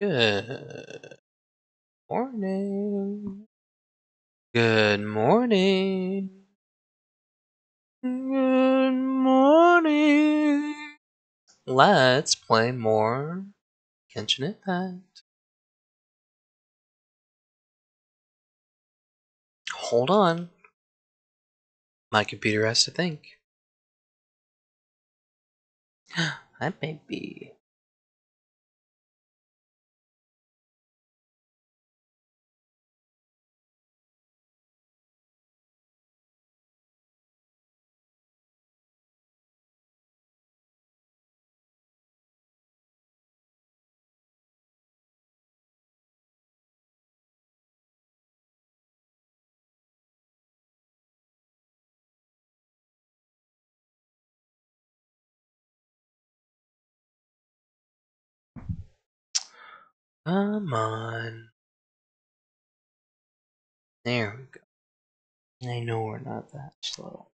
Good morning. Good morning. Good morning. Let's play more Genshin Impact. Hold on. My computer has to think. That may be. Come on. There we go. I know we're not that slow.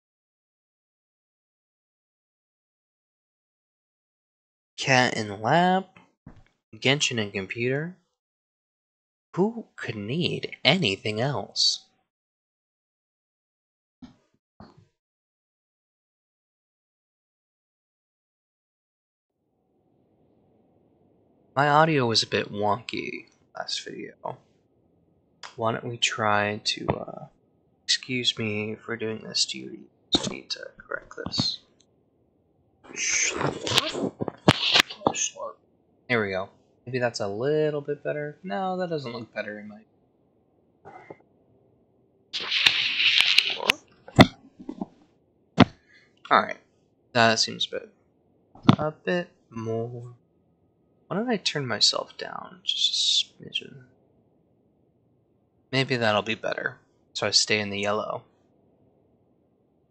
Cat in lab. Genshin and computer. Who could need anything else? My audio was a bit wonky last video. Why don't we try to, excuse me for doing this to you. Just need to correct this. There we go. Maybe that's a little bit better. No, that doesn't look better in my. Alright. That seems a bit more. Why don't I turn myself down? Just a smidgen. Maybe that'll be better. So I stay in the yellow.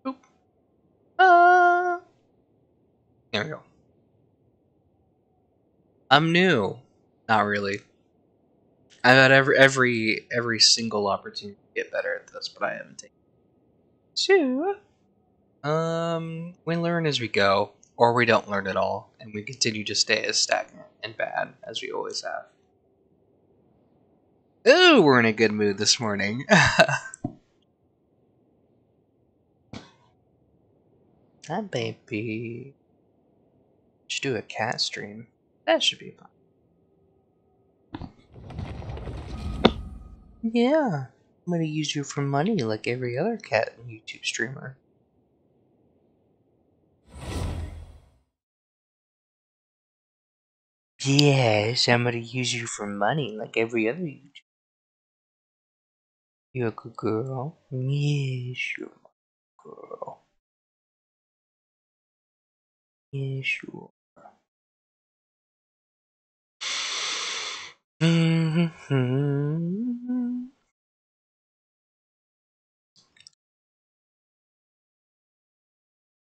Oop. There we go. I'm new. Not really. I've had every single opportunity to get better at this, but I haven't taken it. So, we learn as we go, or we don't learn at all, and we continue to stay as stagnant and bad as we always have. Ooh, we're in a good mood this morning. That baby. Should do a cat stream. That should be fun. Yeah, I'm gonna use you for money like every other cat and YouTube streamer. Yes, I'm gonna use you for money like every other YouTuber. You're a good girl. Yes, you're my girl. Yes, you are.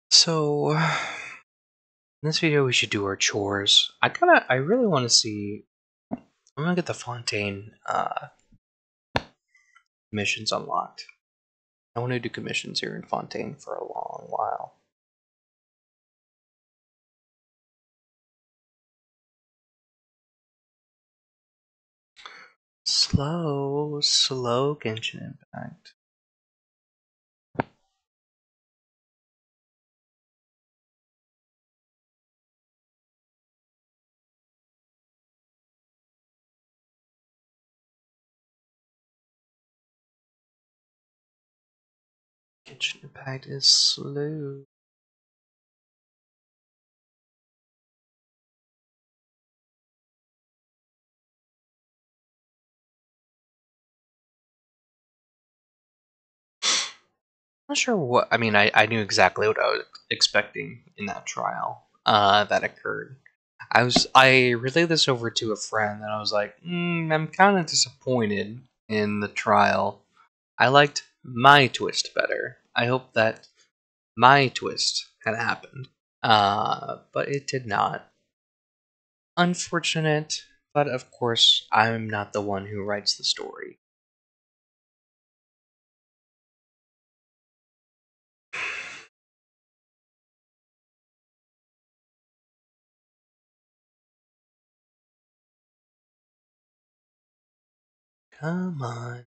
So, in this video we should do our chores. I really want to see. I'm gonna get the Fontaine missions unlocked. I want to do commissions here in Fontaine for a long while. Slow Genshin Impact. Genshin Impact is slow. Not sure what. I mean, I knew exactly what I was expecting in that trial that occurred. I relayed this over to a friend, and I was like, I'm kind of disappointed in the trial. I liked my twist better. I hope that my twist had happened, but it did not. Unfortunate, but of course, I'm not the one who writes the story. Come on.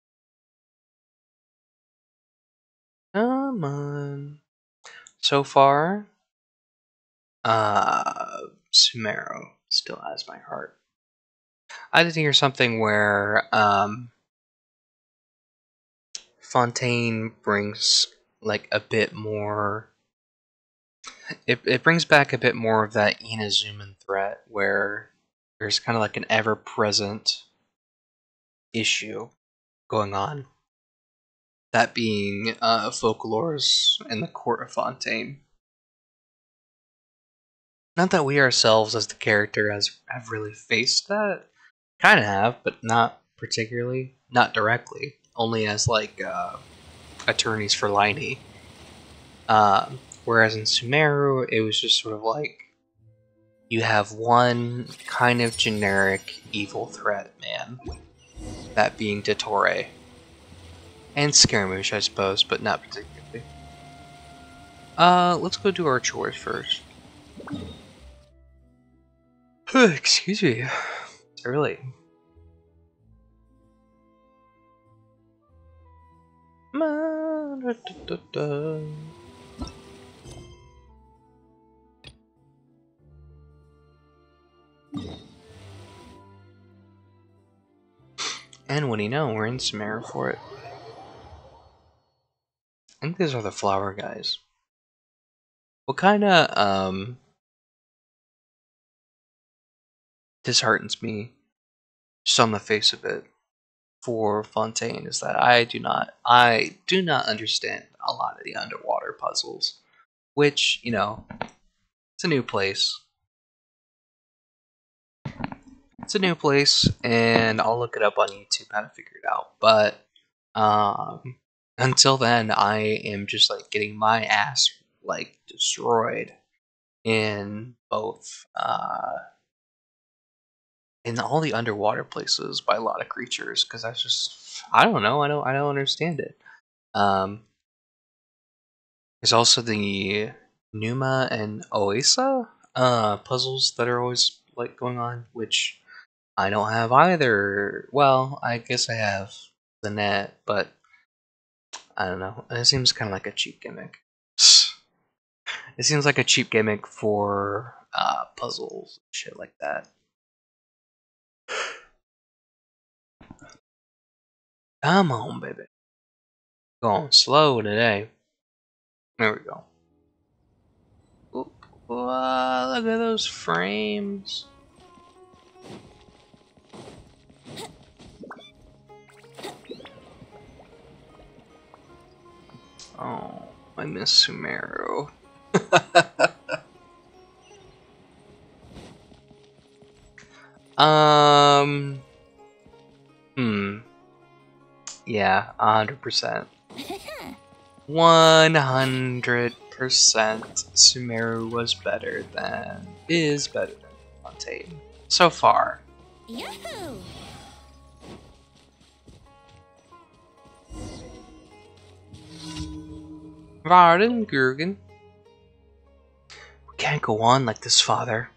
Come on. So far, Sumeru still has my heart. I did hear something where Fontaine brings like a bit more. It brings back a bit more of that Inazuman threat where there's kind of like an ever-present issue going on. That being folklores in the court of Fontaine. Not that we ourselves, as the character, have really faced that. Kind of have, but not particularly. Not directly. Only as, like, attorneys for Liney. Whereas in Sumeru, it was just sort of like, you have one kind of generic evil threat man. That being Dottore. And Scaramouche, I suppose, but not particularly. Let's go do our chores first. Excuse me. It's early. And what do you know, we're in Sumeru for it. I think these are the flower guys. What kinda, disheartens me, just on the face of it, for Fontaine is that I do not understand a lot of the underwater puzzles. Which, you know, it's a new place. It's a new place, and I'll look it up on YouTube how to figure it out. But until then, I am just like getting my ass like destroyed in both in all the underwater places by a lot of creatures because I don't know, I don't understand it. Um, there's also the Numa and Oasa puzzles that are always like going on, which I don't have either. Well, I guess I have the net, but I don't know. It seems kind of like a cheap gimmick. It seems like a cheap gimmick for puzzles, shit like that. Come on, baby. Going slow today. There we go. Oop. Whoa, look at those frames. Oh, I miss Sumeru. um. Yeah, 100%. 100% Sumeru was better than is better than Fontaine so far. Yahoo! Pardon, Gurgen. We can't go on like this, Father.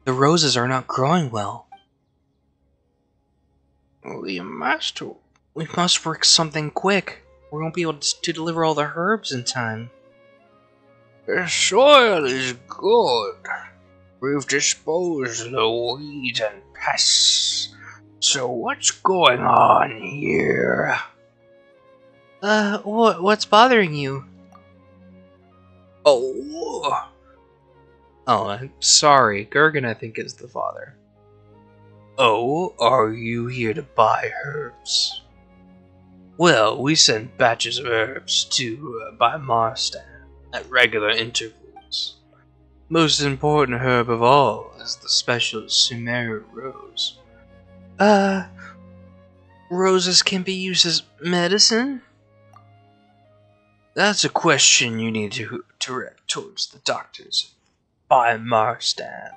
The roses are not growing well. We must work something quick. We won't be able to deliver all the herbs in time. The soil is good. We've disposed of the weeds and pests. So what's going on here? What's bothering you? Oh, I'm sorry. Gurgen, I think, is the father. Oh, are you here to buy herbs? Well, we send batches of herbs to buy Marstan at regular intervals. Most important herb of all is the special Sumeru rose. Roses can be used as medicine? That's a question you need to direct towards the doctors by Marstan.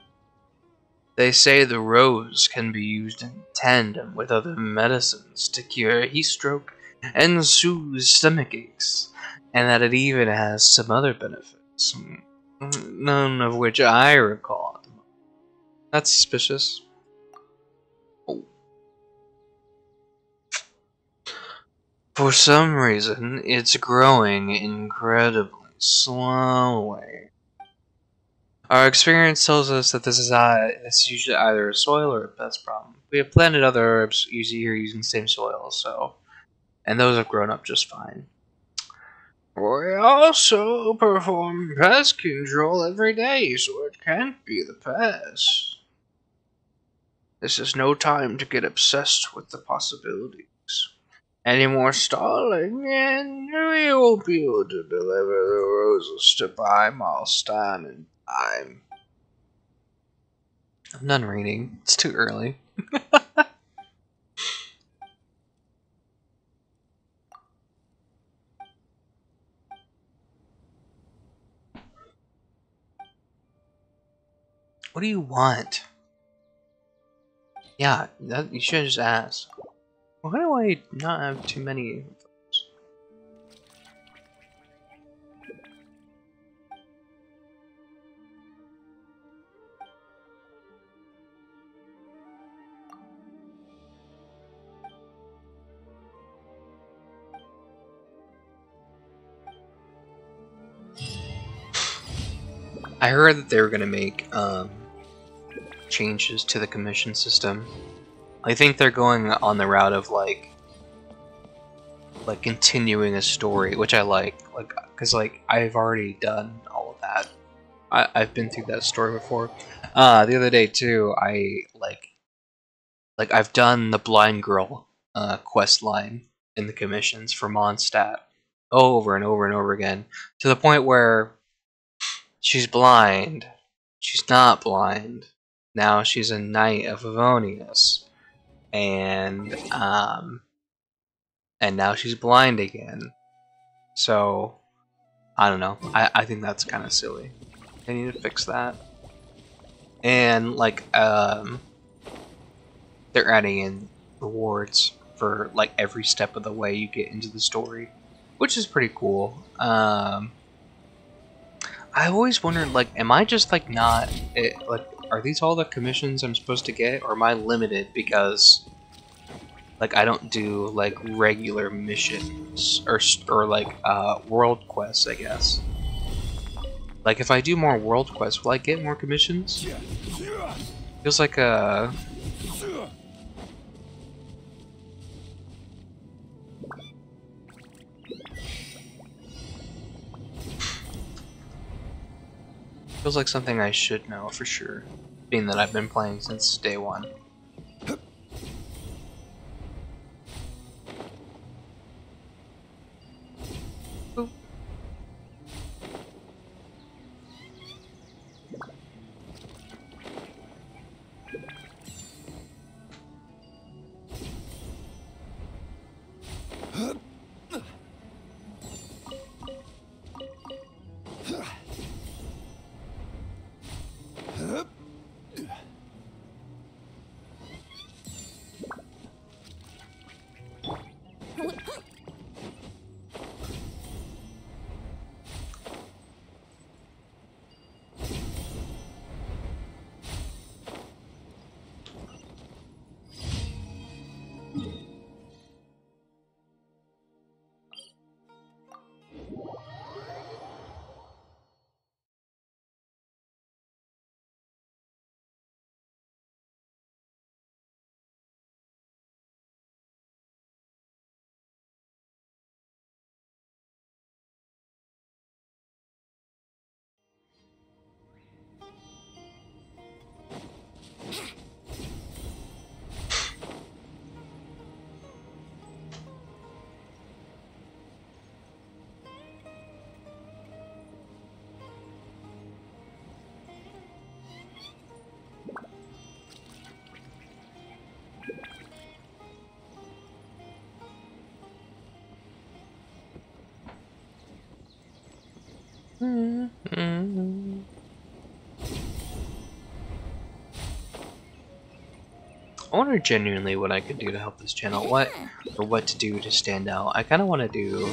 They say the rose can be used in tandem with other medicines to cure heat stroke and soothe stomach aches, and that it even has some other benefits, none of which I recall. That's suspicious. Oh. For some reason, it's growing incredibly slowly. Our experience tells us that this is usually either a soil or a pest problem. We have planted other herbs here using the same soil, and those have grown up just fine. We also perform pest control every day, so it can't be the pest. This is no time to get obsessed with the possibilities. Any more stalling, and we won't be able to deliver the roses to Milestone in time. I'm done reading. It's too early. What do you want? Yeah, you should just ask. Why do I not have too many of those? I heard that they were gonna make changes to the commission system. I think they're going on the route of like continuing a story, which I like, because I've already done all of that. I've been through that story before. The other day too, I I've done the blind girl quest line in the commissions for Mondstadt over and over and over again, to the point where she's blind, she's not blind. Now she's a knight of Avonius, and now she's blind again. So I don't know. I think that's kind of silly. They need to fix that. And they're adding in rewards for like every step of the way you get into the story, which is pretty cool. I always wondered, like, am I just like not like, are these all the commissions I'm supposed to get, or am I limited because like I don't do like regular missions or like world quests, I guess. Like if I do more world quests, will I get more commissions? Feels like a feels like something I should know for sure, being that I've been playing since day one. Boop. I wonder genuinely what I could do to help this channel. What to do to stand out. I kind of want to do.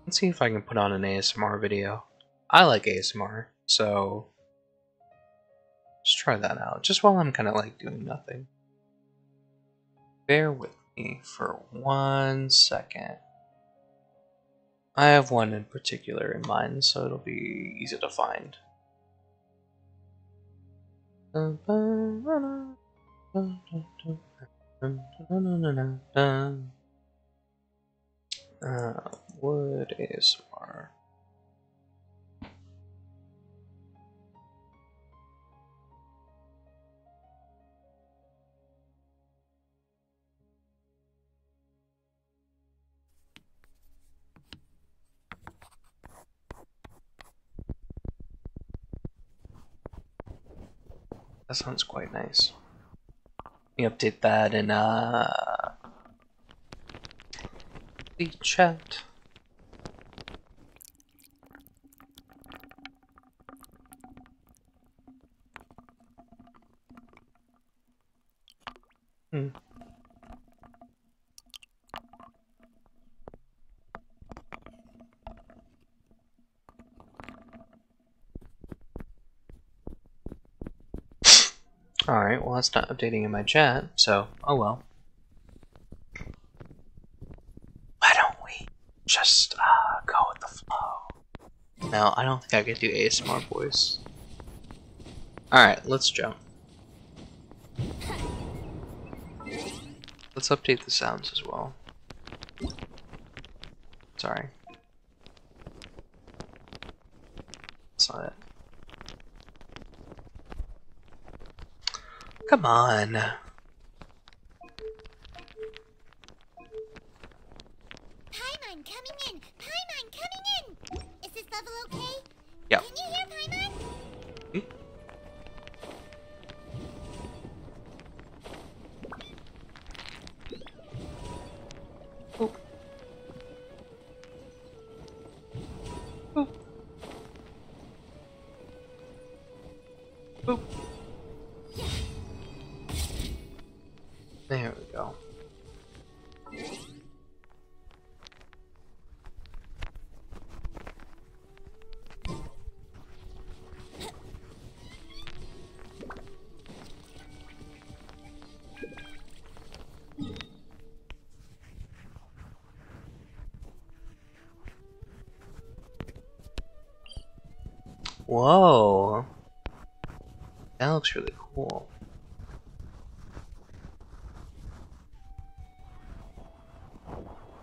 Let's see if I can put on an ASMR video. I like ASMR, so let's try that out. Just while I'm kind of like doing nothing. Bear with me. For 1 second. I have one in particular in mind, so it'll be easy to find. Wood ASMR. That sounds quite nice. Let me update that in the chat. Alright, well that's not updating in my chat, so oh well. Why don't we just go with the flow? No, I don't think I could do ASMR voice. Alright, let's jump. Let's update the sounds as well. Sorry. That's not it. Come on. Paimon coming in! Paimon coming in! Is this level okay? Yep. Can you hear Paimon? Oh. Oh. Oh. There we go. Whoa. That looks really cool.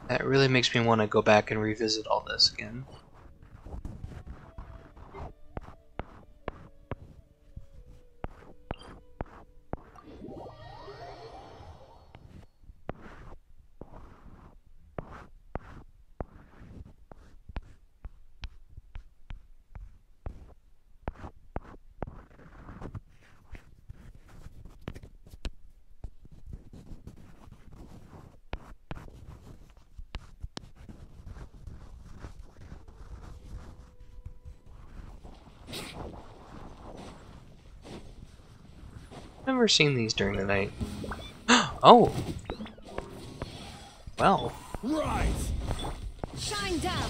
That really makes me want to go back and revisit all this again. Never seen these during the night. Oh! Well. Rise! Shine down!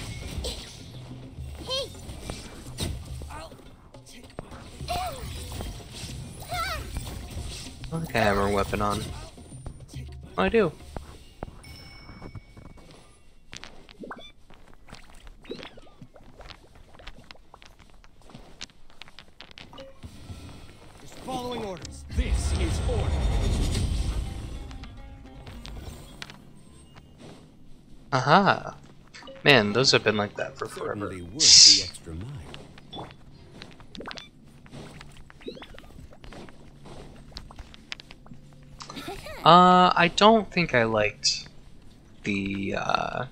Hey! I'll take Ah! I don't think I have a weapon on. Oh, I do. Just following orders. This is order. Aha! Man, those have been like that for forever. Certainly worth the extra mile. I don't think I liked the, I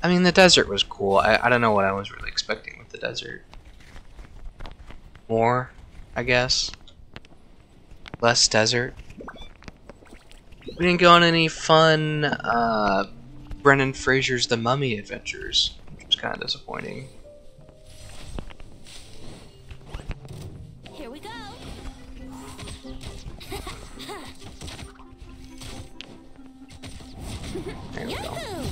mean, the desert was cool. I don't know what I was really expecting with the desert. More, I guess. Less desert. We didn't go on any fun, Brendan Fraser's The Mummy adventures, which was kind of disappointing. Here we go! There we go. Yahoo!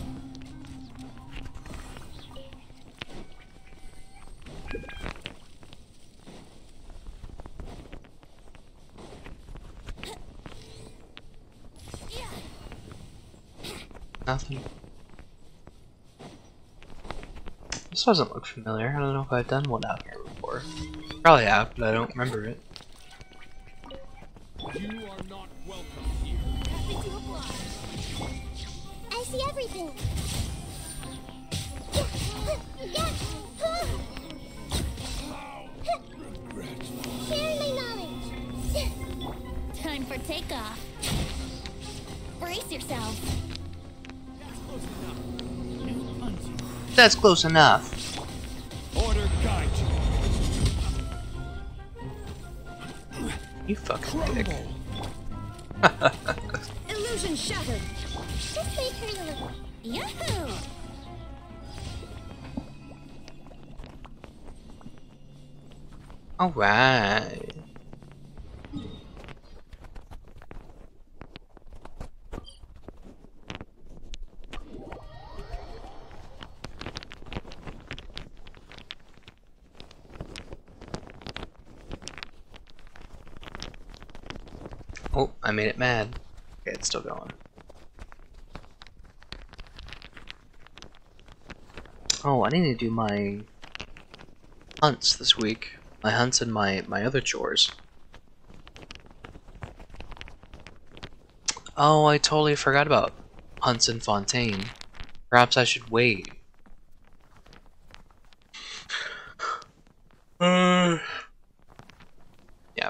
Nothing. This doesn't look familiar. I don't know if I've done one out here before. Probably have, but I don't remember it. You are not welcome here. Nothing to apply. I see everything. Share my knowledge. Time for takeoff. Brace yourself. That's close enough. That's close enough. Order guide you. You fucking dick. Crumble. Illusion shattered. Just leave her alone. Yahoo! Alright. Oh, I made it mad. Okay, it's still going. Oh, I need to do my hunts this week. My hunts and my other chores. Oh, I totally forgot about hunts in Fontaine. Perhaps I should wait. Yeah,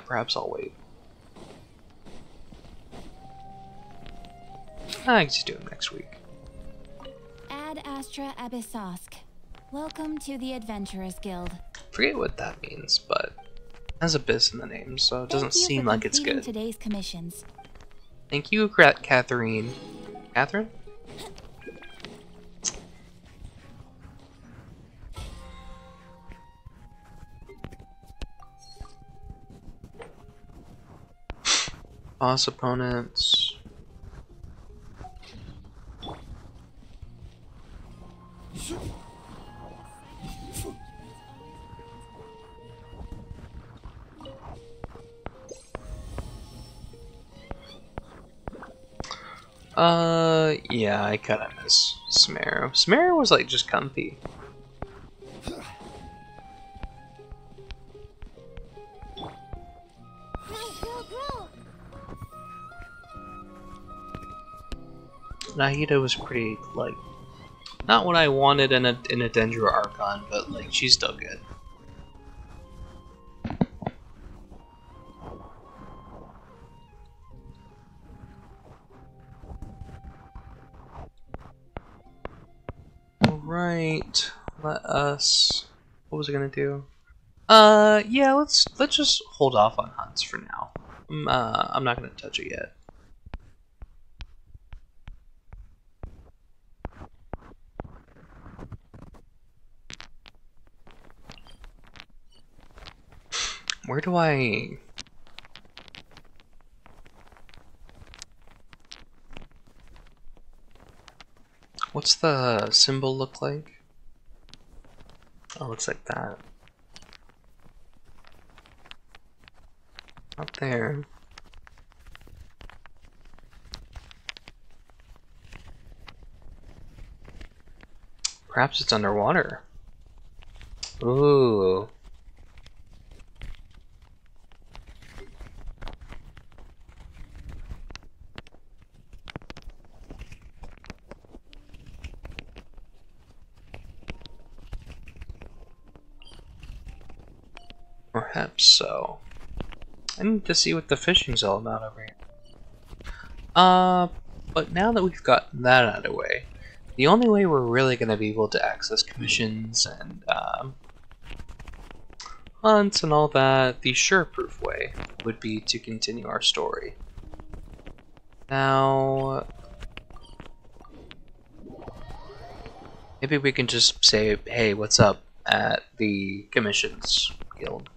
perhaps I'll wait. I can just do it next week. Ad Astra Abyssosk. Welcome to the Adventurers Guild. Forget what that means, but it has abyss in the name, so it doesn't seem like it's good. Today's commissions. Thank you, Catherine. Catherine? Boss opponents. Yeah, I kinda miss Smarrow. Smarrow was like just comfy. Nahida was pretty, like, not what I wanted in a Dendro Archon, but like she's still good. Alright, let us, what was I gonna do? Yeah, let's just hold off on hunts for now. I'm not gonna touch it yet. Where do I... What's the symbol look like? Oh, it looks like that. Up there. Perhaps it's underwater. Ooh. Perhaps so. I need to see what the fishing's all about over here. But now that we've gotten that out of the way, the only way we're really going to be able to access commissions and hunts and all that, the sure-proof way, would be to continue our story. Now, maybe we can just say, hey, what's up at the commissions guild.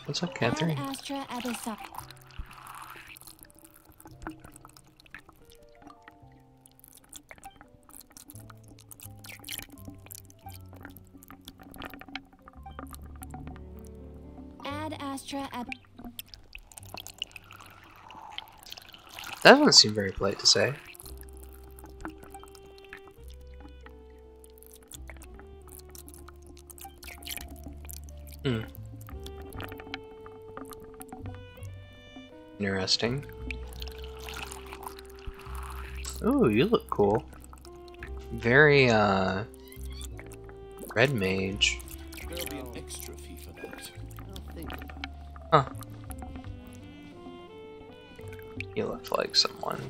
What's up, Ad Catherine? Astra Abyssal. Ad Astra Ab. That doesn't seem very polite to say. Hmm. Interesting. Ooh, you look cool. Very, red mage. There'll be an extra fee for that. I'll think about it. Huh. You look like someone.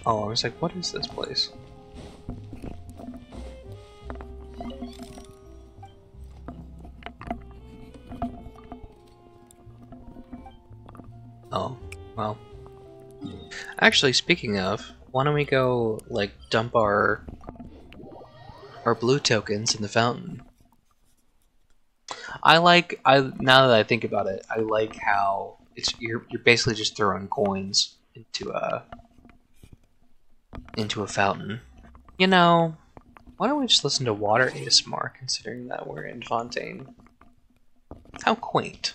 Oh, I was like, what is this place? Oh, well. Actually, speaking of, why don't we go, like, dump our blue tokens in the fountain? Now that I think about it, I like how you're basically just throwing coins into a fountain. You know, why don't we just listen to water ASMR, considering that we're in Fontaine? How quaint.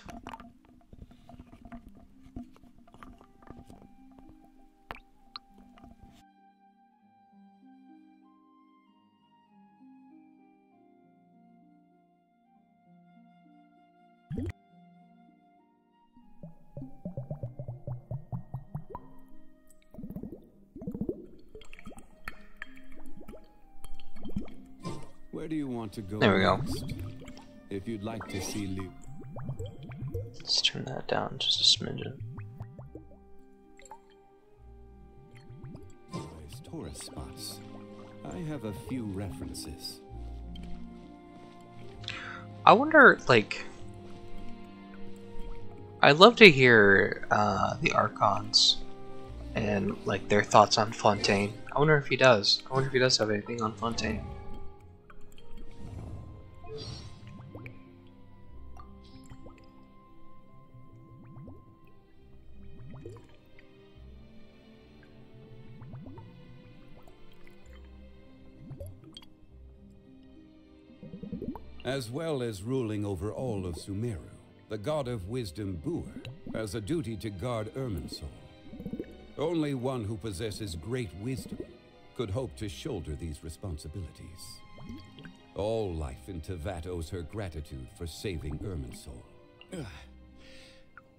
Where do you want to go? There we go. Next? If you'd like to see Lu. Let's turn that down just a smidgen. Tourist spots. I have a few references. I wonder, like, I'd love to hear the Archons and like their thoughts on Fontaine. I wonder if he does. I wonder if he does have anything on Fontaine. As well as ruling over all of Sumeru, the god of wisdom Buer has a duty to guard Irminsul. Only one who possesses great wisdom could hope to shoulder these responsibilities. All life in Tevat owes her gratitude for saving Irminsul.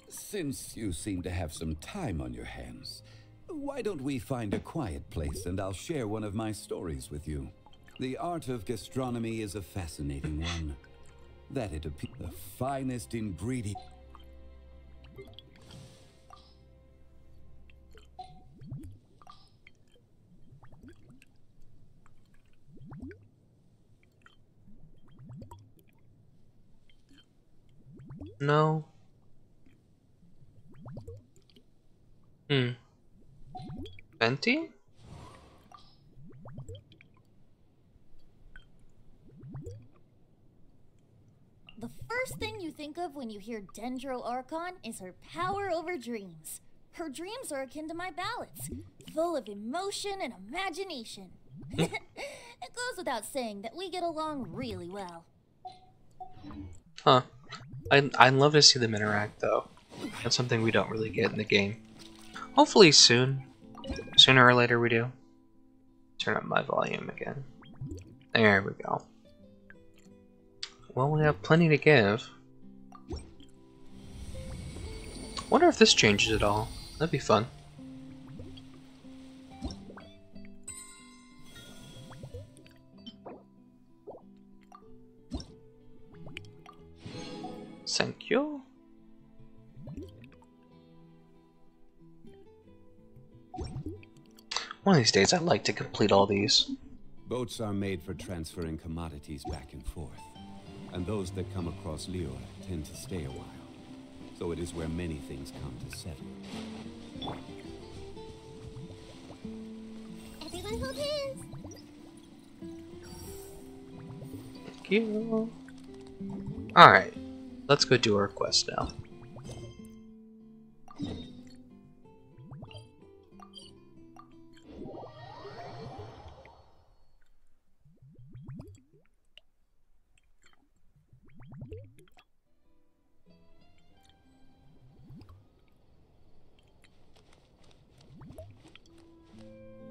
Since you seem to have some time on your hands, why don't we find a quiet place and I'll share one of my stories with you. The art of gastronomy is a fascinating one. That it appears the finest ingredient. No. Venti? The first thing you think of when you hear Dendro Archon is her power over dreams. Her dreams are akin to my ballads, full of emotion and imagination. It goes without saying that we get along really well. Huh. I'd love to see them interact, though. That's something we don't really get in the game. Hopefully soon. Sooner or later we do. Turn up my volume again. There we go. Well, we have plenty to give. Wonder if this changes at all. That'd be fun. Thank you. One of these days I'd like to complete all these. Boats are made for transferring commodities back and forth, and those that come across Lior tend to stay a while. So it is where many things come to settle. Everyone hold hands. Thank you. Alright, let's go do our quest now.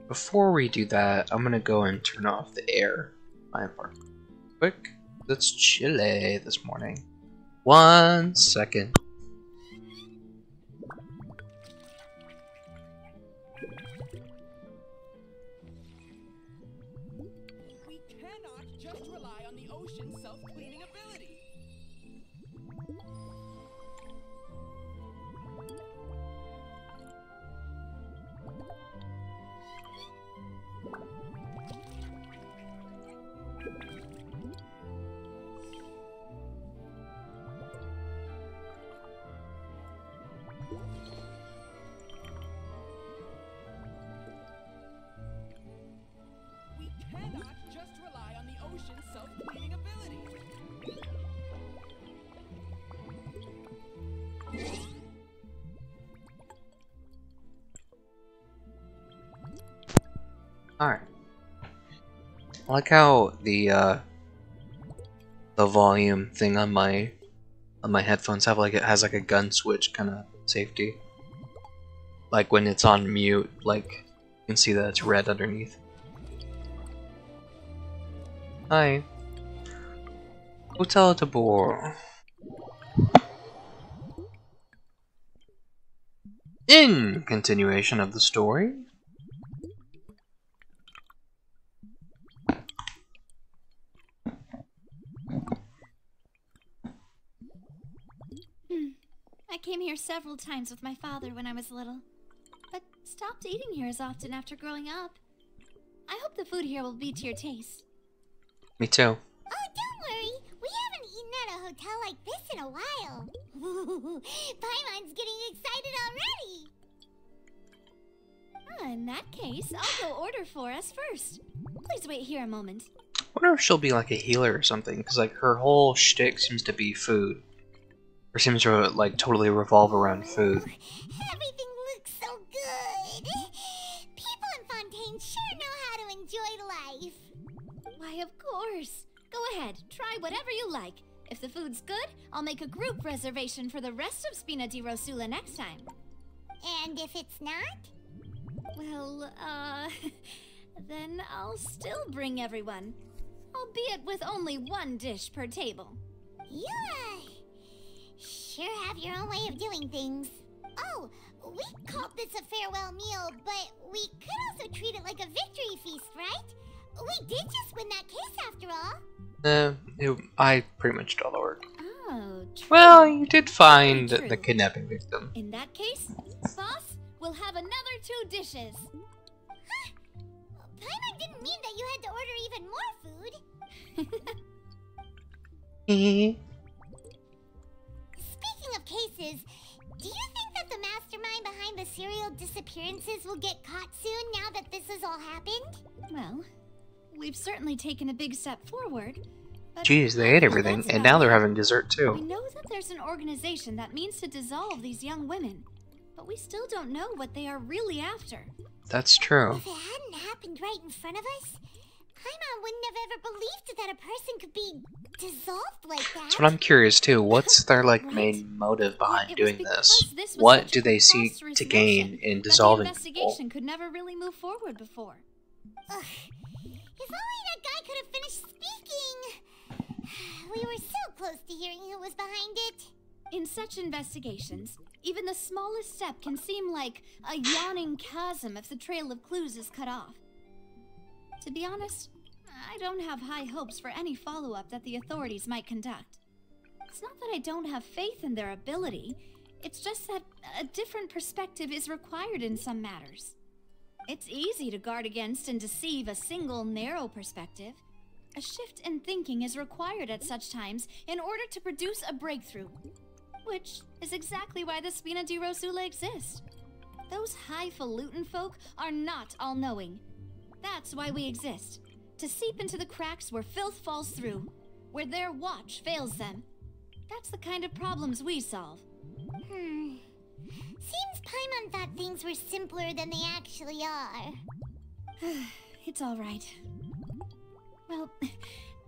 Before we do that, I'm gonna go and turn off the air in my apartment. Quick, it's chilly this morning. 1 second. We cannot just rely on the ocean's self-cleaning ability. We cannot just rely on the ocean's self-cleaning ability. Alright. I like how the volume thing on my headphones have like, it has like a gun switch kind of safety. Like when it's on mute, like you can see that it's red underneath. Hi. Hotel de Boer. In continuation of the story. I came here several times with my father when I was little, but stopped eating here as often after growing up. I hope the food here will be to your taste. Me too. Oh, don't worry. We haven't eaten at a hotel like this in a while. Paimon's getting excited already. In that case, I'll go order for us first. Please wait here a moment. I wonder if she'll be like a healer or something, because like her whole shtick seems to be food. Or seems to like totally revolve around food. Everything looks so good. People in Fontaine sure know how to enjoy life. Why, of course. Go ahead, try whatever you like. If the food's good, I'll make a group reservation for the rest of Spina di Rosula next time. And if it's not? Well, then I'll still bring everyone. Albeit with only one dish per table. You, sure have your own way of doing things. Oh, we called this a farewell meal, but we could also treat it like a victory feast, right? We did just win that case after all. I pretty much did all the work. Oh, true. Well, you did find Very true. the kidnapping victim. In that case, boss, we'll have another 2 dishes. Huh? Paimon didn't mean that you had to order even more food. Speaking of cases, do you think that the mastermind behind the serial disappearances will get caught soon now that this has all happened? Well, we've certainly taken a big step forward. But Jeez, they ate everything, that's and about now they're it. having dessert We too. know that there's an organization that means to dissolve these young women, but we still don't know what they are really after. That's true. If it hadn't happened right in front of us, Paimon wouldn't have ever believed that a person could be dissolved like that. That's what I'm curious too. What's their like Right. main motive behind It was doing because this? this was What such do a they seek preposterous to gain notion in that dissolving the people? investigation could never really move forward before. Ugh. If only that guy could have finished speaking. We were so close to hearing who was behind it. In such investigations, even the smallest step can seem like a yawning chasm if the trail of clues is cut off. To be honest, I don't have high hopes for any follow-up that the authorities might conduct. It's not that I don't have faith in their ability, it's just that a different perspective is required in some matters. It's easy to guard against and deceive a single narrow perspective. A shift in thinking is required at such times in order to produce a breakthrough. Which is exactly why the Spina di Rosula exist. Those highfalutin folk are not all-knowing. That's why we exist. To seep into the cracks where filth falls through. where their watch fails them. That's the kind of problems we solve. Seems Paimon thought things were simpler than they actually are. It's all right. Well,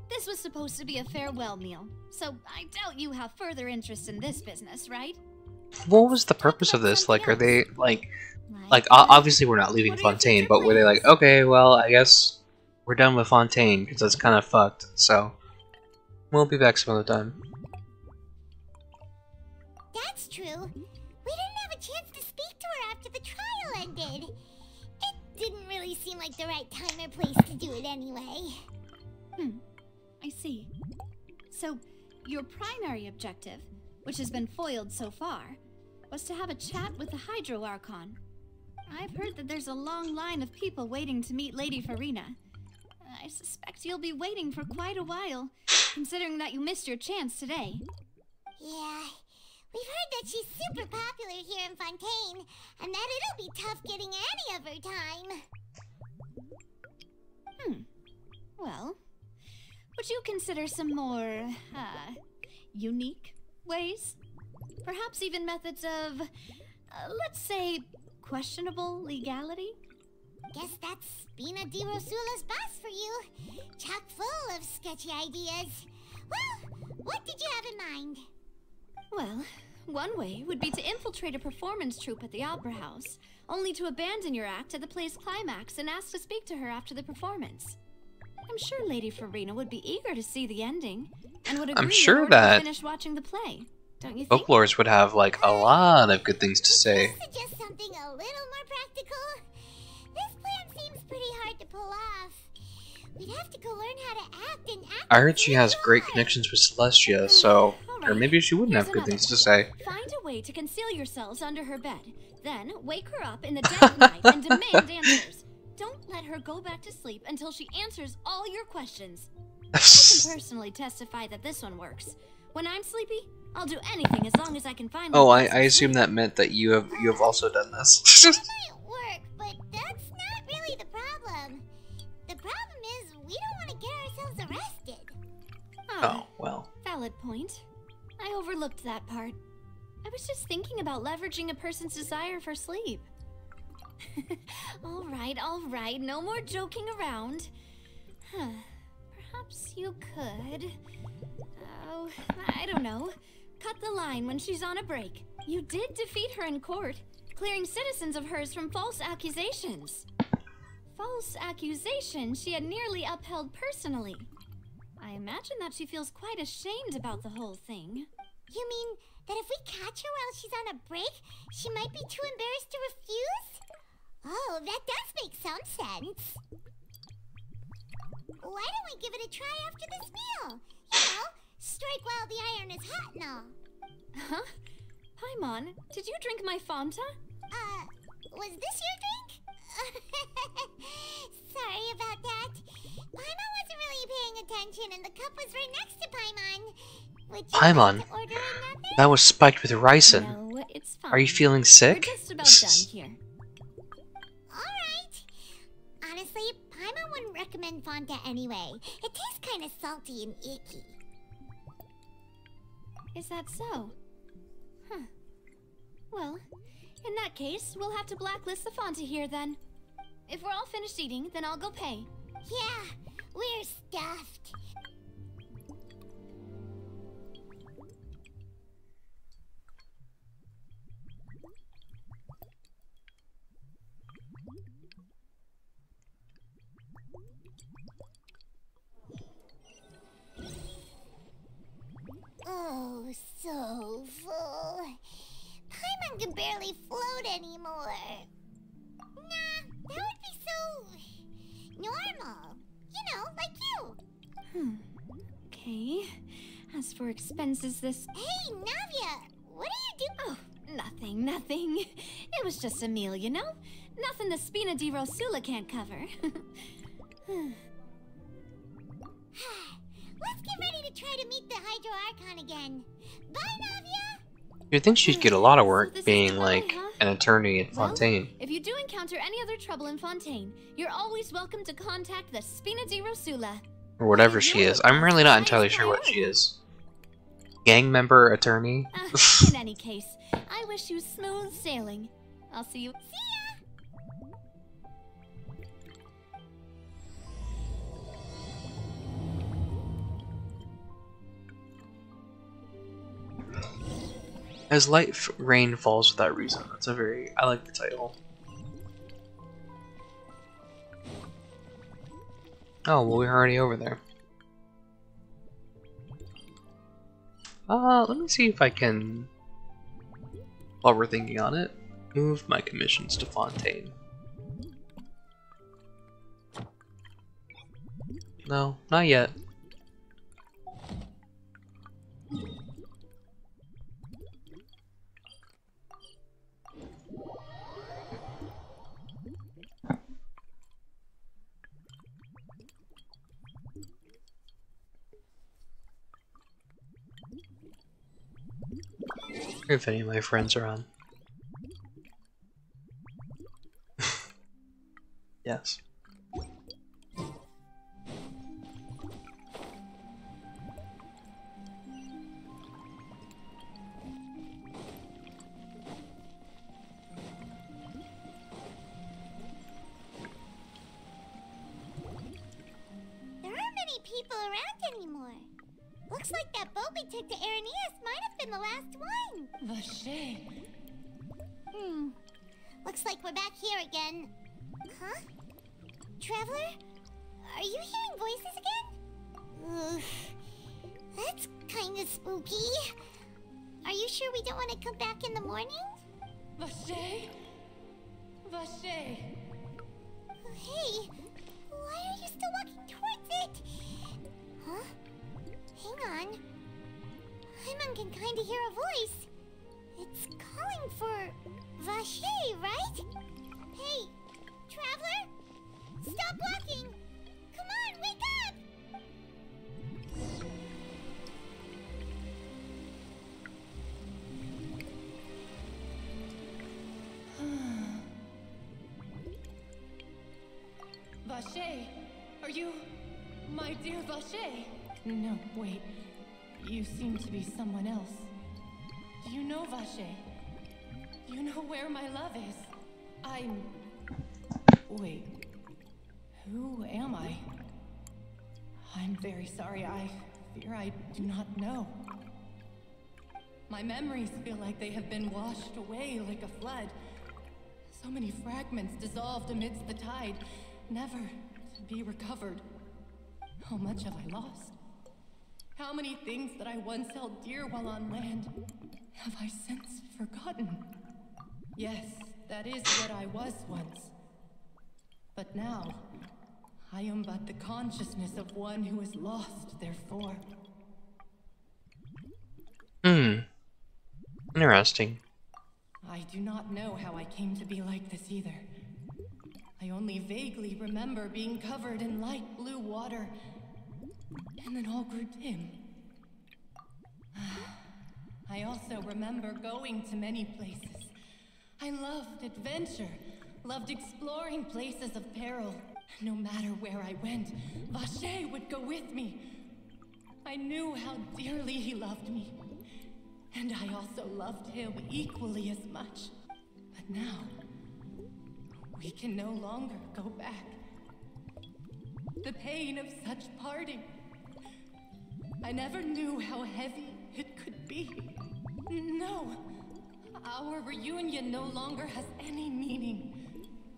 this was supposed to be a farewell meal, so I doubt you have further interest in this business, right? What was the purpose of this? Like, are they obviously we're not leaving Fontaine, but were they like, okay, well, I guess we're done with Fontaine because that's kind of fucked. So we'll be back some other time. That's true. We didn't have a chance to speak to her after the trial ended. It didn't really seem like the right time or place to do it anyway. I see. So, your primary objective, which has been foiled so far, was to have a chat with the Hydro Archon. I've heard that there's a long line of people waiting to meet Lady Farina. I suspect you'll be waiting for quite a while, considering that you missed your chance today. Yeah, we've heard that she's super popular here in Fontaine, and that it'll be tough getting any of her time. Well, would you consider some more, unique ways? Perhaps even methods of, let's say, questionable legality? Guess that's Spina di Rosula's boss for you. Chock full of sketchy ideas. Well, what did you have in mind? Well, one way would be to infiltrate a performance troupe at the Opera House, only to abandon your act at the play's climax and ask to speak to her after the performance. I'm sure Lady Farina would be eager to see the ending, and would agree I'm sure in order that to finish watching the play. Don't you think? Folklores would have like a lot of good things to say. Could you suggest something a little more practical? This plan seems pretty hard to pull off. We'd have to go learn how to act and act. I heard she has great connections with Celestia, so or maybe she wouldn't have good things to say. Find a way to conceal yourselves under her bed. Then wake her up in the dead of night and demand answers. Don't let her go back to sleep until she answers all your questions. I can personally testify that this one works. When I'm sleepy, I'll do anything as long as I can find. Oh, I assume that meant that you have also done this. It might work, but that's not really the problem. The problem is we don't want to get ourselves arrested. Oh, well. Valid point. I overlooked that part. I was just thinking about leveraging a person's desire for sleep. All right, no more joking around. Perhaps you could... Oh, I don't know. Cut the line when she's on a break. You did defeat her in court, clearing citizens of hers from false accusations. False accusations she had nearly upheld personally. I imagine that she feels quite ashamed about the whole thing. You mean that if we catch her while she's on a break, she might be too embarrassed to refuse? Oh, that does make some sense. Why don't we give it a try after this meal? You know, strike while the iron is hot and all. Huh? Paimon, did you drink my Fanta? Was this your drink? Sorry about that. Paimon wasn't really paying attention and the cup was right next to Paimon. Would you Paimon, like to order another? that was spiked with ricin. No, it's fine. Are you feeling We're sick? just about done here. Alright. Honestly, Paimon wouldn't recommend Fanta anyway. It tastes kind of salty and icky. Is that so? Huh. Well, in that case, we'll have to blacklist the Fanta here then. If we're all finished eating, then I'll go pay. Yeah, we're stuffed. Oh, so full. Paimon can barely float anymore. Nah, that would be so normal. You know, like you. Okay. As for expenses this... Hey, Navia, what are you doing? Oh, nothing. It was just a meal, you know? Nothing the Spina di Rosula can't cover. Let's get ready to try to meet the Hydro Archon again. Bye, Navia! You'd think she'd get a lot of So work this is being the like way, huh? an attorney at Fontaine. Well, if you do encounter any other trouble in Fontaine, you're always welcome to contact the Spina di Rosula. Or whatever she is. I'm really not entirely sure what she is. Gang member, attorney? In any case, I wish you smooth sailing. I'll see you. See ya! As light rain falls without reason. That's a very... I like the title. Oh, well, we're already over there. Let me see if I can, while we're thinking on it, move my commissions to Fontaine. No, not yet. If any of my friends are on. Yes. There aren't many people around anymore. Looks like that boat we took to Araneas might have been the last one. Vache. Looks like we're back here again. Huh? Traveler? Are you hearing voices again? Ugh. That's kinda spooky. Are you sure we don't want to come back in the morning? Vache? Vache. Hey, why are you still walking towards it? Huh? Hang on. Hyman can kinda hear a voice. It's calling for Vache, right? Hey, Traveler? Stop walking! Come on, wake up! Vache, are you my dear Vache? No, wait. You seem to be someone else. Do you know Vache? Do you know where my love is? Wait. Who am I? I'm very sorry. I fear I do not know. My memories feel like they have been washed away like a flood. So many fragments dissolved amidst the tide, never to be recovered. How much have I lost? How many things that I once held dear while on land have I since forgotten? Yes, that is what I was once. But now, I am but the consciousness of one who is lost, therefore. Interesting. I do not know how I came to be like this either. I only vaguely remember being covered in light blue water, and then all grew dim. I also remember going to many places. I loved adventure, loved exploring places of peril. No matter where I went, Vache would go with me. I knew how dearly he loved me, and I also loved him equally as much. But now, we can no longer go back. The pain of such parting. I never knew how heavy it could be. No, our reunion no longer has any meaning.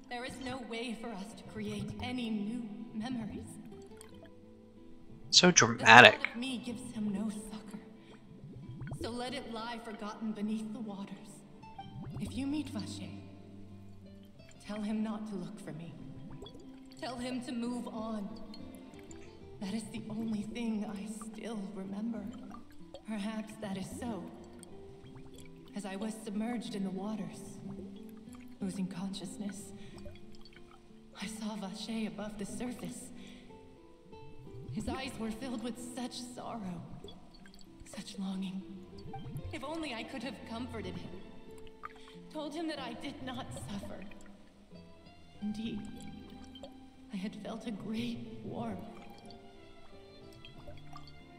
There is no way for us to create any new memories. So dramatic. The thought of me gives him no succor. So let it lie forgotten beneath the waters. If you meet Vache, tell him not to look for me. Tell him to move on. That is the only thing I still remember. Perhaps that is so. As I was submerged in the waters, losing consciousness, I saw Vache above the surface. His eyes were filled with such sorrow, such longing. If only I could have comforted him, told him that I did not suffer. Indeed, I had felt a great warmth,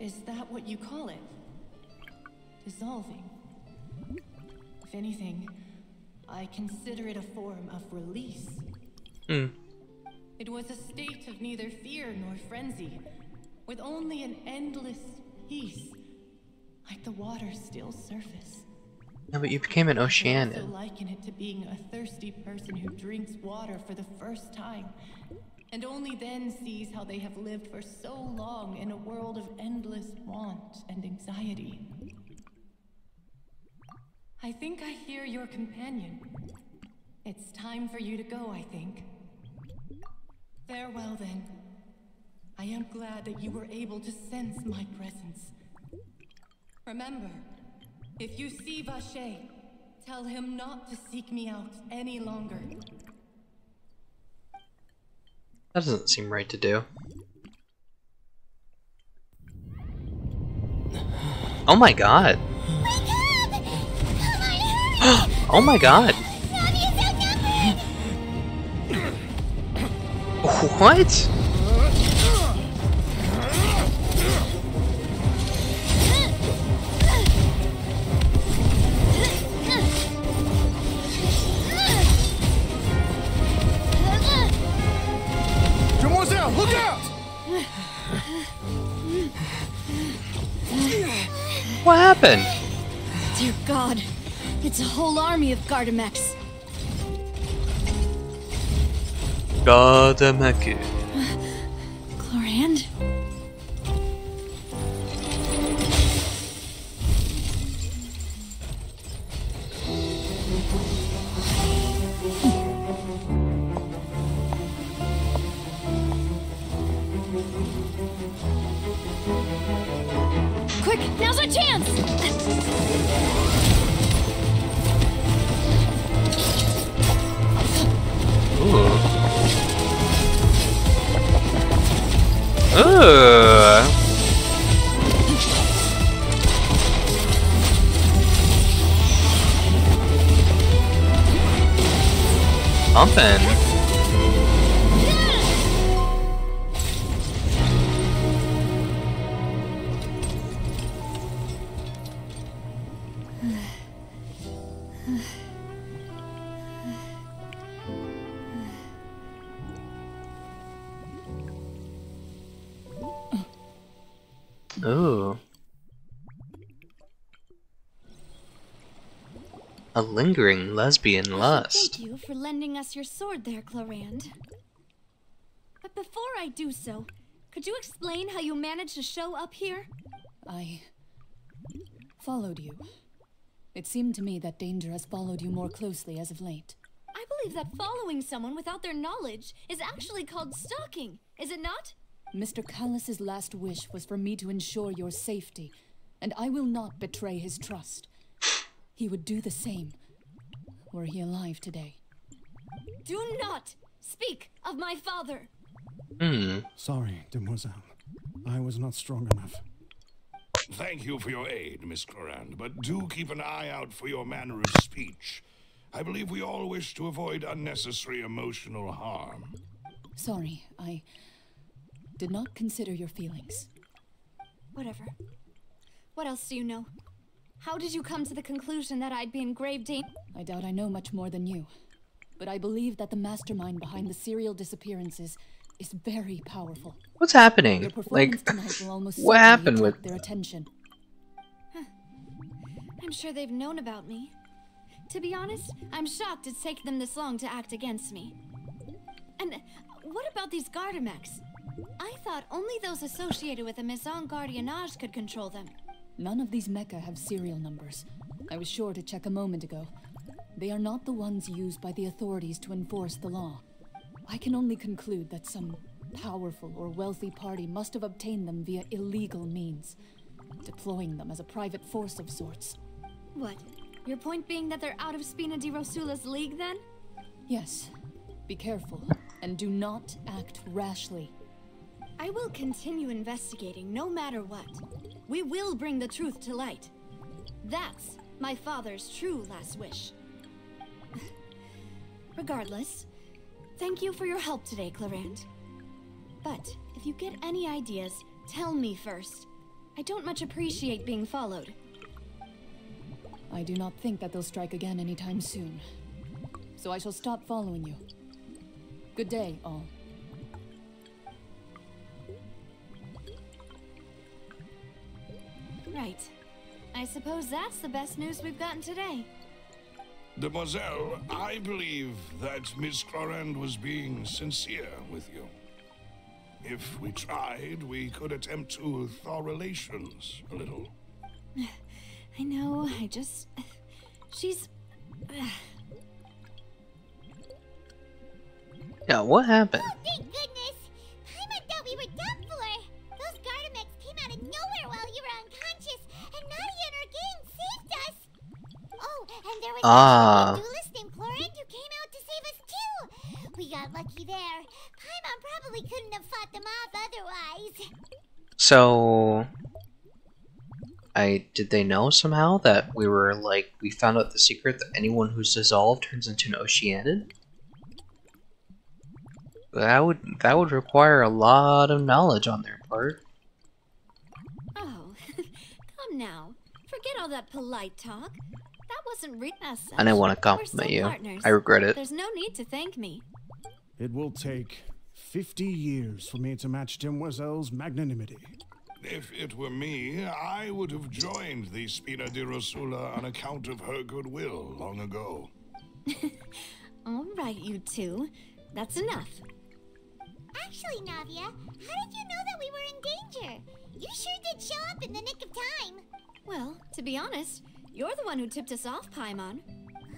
Is that what you call it? Dissolving. If anything, I consider it a form of release. Hmm. It was a state of neither fear nor frenzy, with only an endless peace, like the water's still surface. No, but you became an I also Oceanian. liken it to being a thirsty person who drinks water for the first time, and only then sees how they have lived for so long in a world of endless want and anxiety. I think I hear your companion. It's time for you to go, I think. Farewell, then. I am glad that you were able to sense my presence. Remember, if you see Vache, tell him not to seek me out any longer. That doesn't seem right to do. Oh my god. Oh my god. What? Demoiselle, look out! What happened? Dear God, it's a whole army of Gardamex. Gadameku. Chlorand? Quick, now's our chance! Ooh. Ooh. Pumpin'. Ooh. A lingering lesbian lust. Thank you for lending us your sword there, Chlorand. But before I do so, could you explain how you managed to show up here? I followed you. It seemed to me that danger has followed you more closely as of late. I believe that following someone without their knowledge is actually called stalking, is it not? Mr. Callus's last wish was for me to ensure your safety, and I will not betray his trust. He would do the same, were he alive today. Do not speak of my father! Sorry, Demoiselle. I was not strong enough. Thank you for your aid, Miss Chlorand, but do keep an eye out for your manner of speech. I believe we all wish to avoid unnecessary emotional harm. Sorry, I did not consider your feelings. Whatever. What else do you know? How did you come to the conclusion that I'd be in grave danger? I doubt I know much more than you, but I believe that the mastermind behind the serial disappearances is very powerful. What's happening? Your performance Like, tonight will almost what certainly happened with... attract their attention. I'm sure they've known about me. To be honest, I'm shocked it's taken them this long to act against me. And what about these Gardamex? I thought only those associated with the Maison Gardiennage could control them. None of these mecha have serial numbers. I was sure to check a moment ago. They are not the ones used by the authorities to enforce the law. I can only conclude that some powerful or wealthy party must have obtained them via illegal means, deploying them as a private force of sorts. What? Your point being that they're out of Spina di Rosula's league, then? Yes. Be careful, and do not act rashly. I will continue investigating no matter what. We will bring the truth to light. That's my father's true last wish. Regardless, thank you for your help today, Chlorand. But if you get any ideas, tell me first. I don't much appreciate being followed. I do not think that they'll strike again anytime soon. So I shall stop following you. Good day, all. Right. I suppose that's the best news we've gotten today. Demoiselle, I believe that Miss Clorand was being sincere with you. If we tried, we could attempt to thaw relations a little. I know, she's... Yeah, what happened? Oh, thank goodness! Paimon thought we were done for! Those Gardamex came out of nowhere while you were unconscious, and Nadia and her gang saved us! Oh, and there was a duelist named Clorand who came out to save us too! We got lucky there. Paimon probably couldn't have fought them off otherwise. So... did they know somehow that we found out the secret that anyone who's dissolved turns into an Oceanid? That would require a lot of knowledge on their part. Oh, come now. Forget all that polite talk. That wasn't written as such. I didn't want to compliment you. Partners. I regret it. There's no need to thank me. It will take 50 years for me to match Demoiselle's magnanimity. If it were me, I would have joined the Spina di Rosula on account of her goodwill long ago. All right, you two. That's enough. Actually, Navia, how did you know that we were in danger? You sure did show up in the nick of time. Well, to be honest, you're the one who tipped us off, Paimon.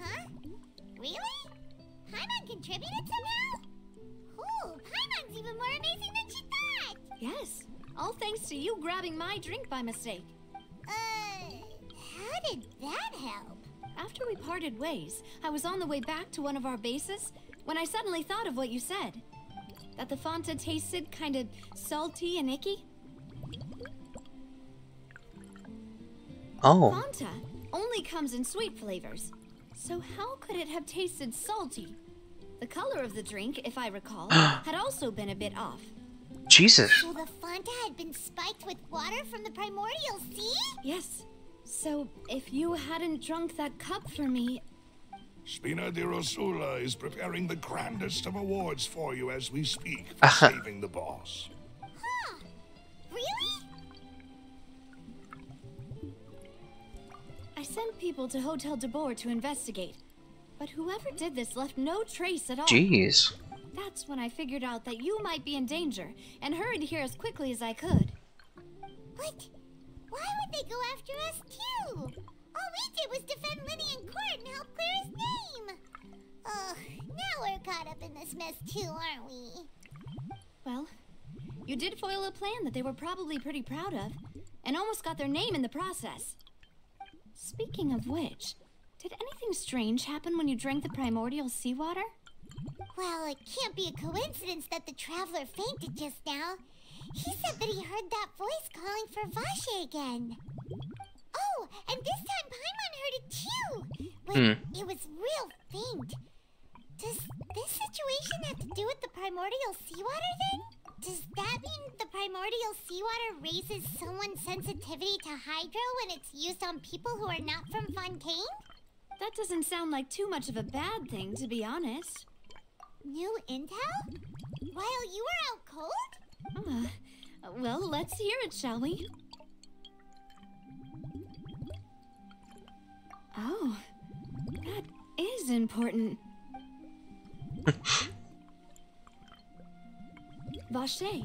Huh? Really? Paimon contributed somehow? Ooh, Paimon's even more amazing than she thought! Yes, all thanks to you grabbing my drink by mistake. How did that help? After we parted ways, I was on the way back to one of our bases when I suddenly thought of what you said. That the Fanta tasted kind of salty and icky. Oh. Fanta only comes in sweet flavors. So how could it have tasted salty? The color of the drink, if I recall, had also been a bit off. Jesus. So the Fanta had been spiked with water from the primordial sea? Yes. So if you hadn't drunk that cup for me... Spina di Rosula is preparing the grandest of awards for you as we speak for saving the boss. Huh. Really? I sent people to Hotel de Boer to investigate, but whoever did this left no trace at all. Jeez. That's when I figured out that you might be in danger and hurried here as quickly as I could. But why would they go after us too? All we did was defend Linny in court and help clear his name. Ugh, now we're caught up in this mess too, aren't we? Well, you did foil a plan that they were probably pretty proud of, and almost got their name in the process. Speaking of which, did anything strange happen when you drank the primordial seawater? Well, it can't be a coincidence that the traveler fainted just now. He said that he heard that voice calling for Vache again. Oh, and this time Paimon heard it too, but it was real faint. Does this situation have to do with the primordial seawater then? Does that mean the primordial seawater raises someone's sensitivity to hydro when it's used on people who are not from Fontaine? That doesn't sound like too much of a bad thing, to be honest. New intel? While you were out cold? Well, let's hear it, shall we? Oh, that is important. Vache.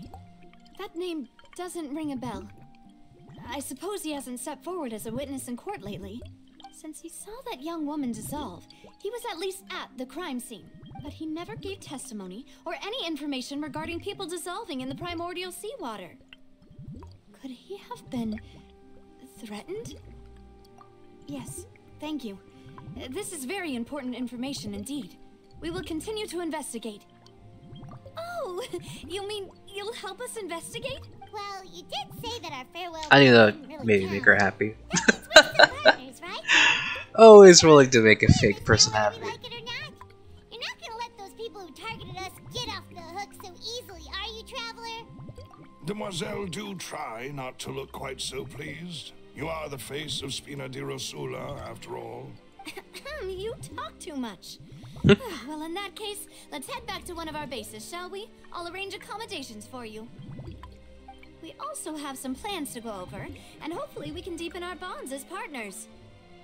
That name doesn't ring a bell. I suppose he hasn't stepped forward as a witness in court lately. Since he saw that young woman dissolve, he was at least at the crime scene. But he never gave testimony or any information regarding people dissolving in the primordial seawater. Could he have been threatened? Yes, thank you. This is very important information indeed. We will continue to investigate. Oh, you mean you'll help us investigate? Well, you did say that our farewell... I knew that didn't really maybe count. make her happy. That's what's with the partners, right? Always willing to make a fake person happy. Like it or not, you're not gonna let those people who targeted us get off the hook so easily, are you, Traveler? Demoiselle, do try not to look quite so pleased. You are the face of Spina di Rosula, after all. You talk too much. Well, in that case, let's head back to one of our bases, shall we? I'll arrange accommodations for you. We also have some plans to go over, and hopefully we can deepen our bonds as partners.